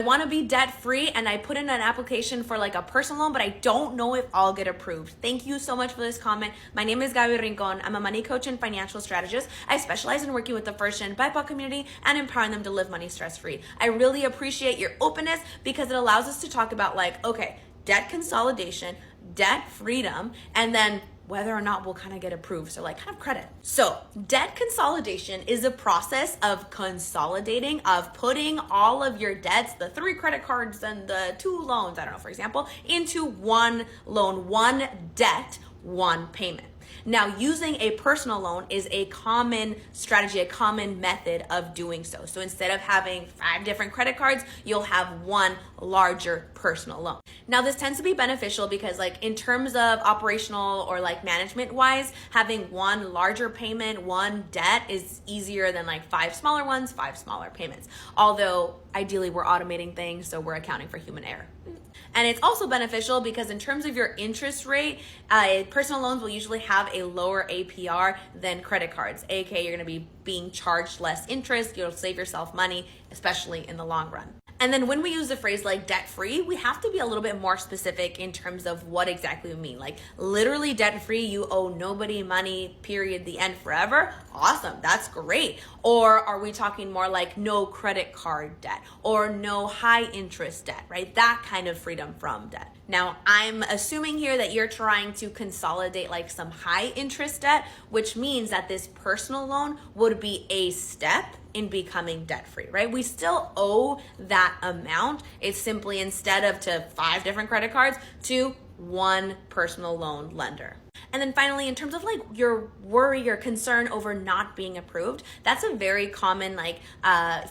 I want to be debt free and I put in an application for like a personal loan, but I don't know if I'll get approved. Thank you so much for this comment. My name is Gaby Rincon. I'm a money coach and financial strategist. I specialize in working with the first-gen BIPOC community and empowering them to live money stress-free. I really appreciate your openness because it allows us to talk about like, okay, debt consolidation, debt freedom, and then whether or not we'll kind of get approved. So like kind of credit. So debt consolidation is a process of consolidating, of putting all of your debts, the 3 credit cards and the 2 loans, I don't know, for example, into one loan, one debt, one payment. Now, using a personal loan is a common strategy, a common method of doing so. So instead of having 5 different credit cards, you'll have one larger personal loan. Now, this tends to be beneficial because like in terms of operational or like management wise, having one larger payment, one debt is easier than like 5 smaller ones, 5 smaller payments. Although ideally we're automating things, so we're accounting for human error. And it's also beneficial because in terms of your interest rate, personal loans will usually have a lower APR than credit cards. aka you're going to be being charged less interest. You'll save yourself money, especially in the long run. And then when we use the phrase like debt free, we have to be a little bit more specific in terms of what exactly we mean. Like literally debt free, you owe nobody money, period, the end, forever. Awesome, that's great. Or are we talking more like no credit card debt or no high interest debt, right? That kind of freedom from debt. Now, I'm assuming here that you're trying to consolidate like some high interest debt, which means that this personal loan would be a step in becoming debt free, right? We still owe that amount. It's simply instead of to 5 different credit cards to one personal loan lender. And then finally, in terms of like your worry or concern over not being approved, that's a very common like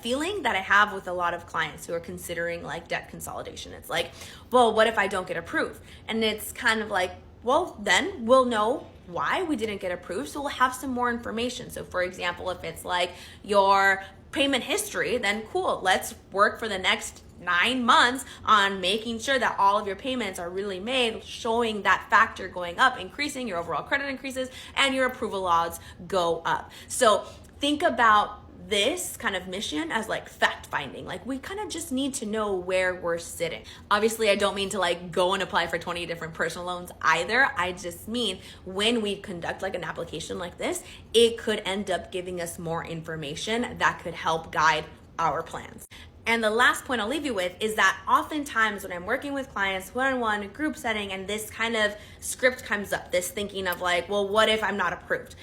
feeling that I have with a lot of clients who are considering like debt consolidation. It's like, well, what if I don't get approved? And it's kind of like, well, then we'll know why we didn't get approved, so we'll have some more information. So for example, if it's like your payment history, then cool, let's work for the next 9 months on making sure that all of your payments are really made, showing that factor going up, increasing, your overall credit increases, and your approval odds go up. So think about this kind of mission as like fact finding. Like we kind of just need to know where we're sitting. Obviously, I don't mean to like go and apply for 20 different personal loans either. I just mean when we conduct like an application like this, it could end up giving us more information that could help guide our plans. And the last point I'll leave you with is that oftentimes when I'm working with clients one-on-one, group setting, and this kind of script comes up, this thinking of like, well, what if I'm not approved?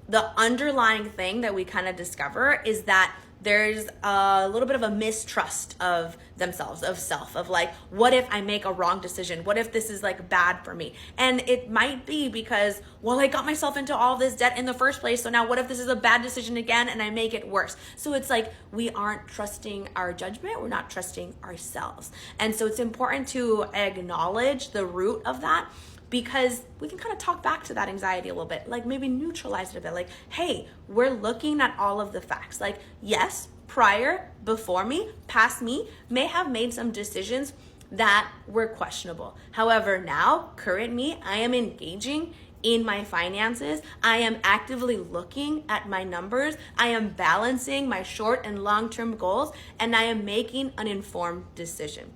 The underlying thing that we kind of discover is that there's a little bit of a mistrust of themselves, of self, of like, what if I make a wrong decision? What if this is like bad for me? And it might be because, well, I got myself into all this debt in the first place. So now what if this is a bad decision again and I make it worse? So it's like, we aren't trusting our judgment. We're not trusting ourselves. And so it's important to acknowledge the root of that, because we can kind of talk back to that anxiety a little bit, like maybe neutralize it a bit. Like, hey, we're looking at all of the facts. Like, yes, prior, before me, past me may have made some decisions that were questionable. However, now, current me, I am engaging in my finances. I am actively looking at my numbers. I am balancing my short and long-term goals, and I am making an informed decision.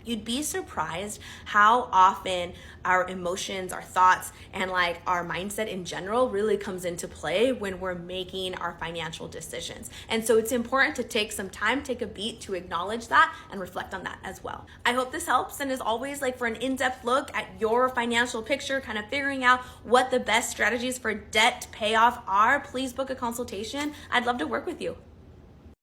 You'd be surprised how often our emotions, our thoughts, and like our mindset in general really comes into play when we're making our financial decisions. And so it's important to take some time, take a beat to acknowledge that and reflect on that as well. I hope this helps. And as always, like for an in-depth look at your financial picture, kind of figuring out what the best strategies for debt payoff are, please book a consultation. I'd love to work with you.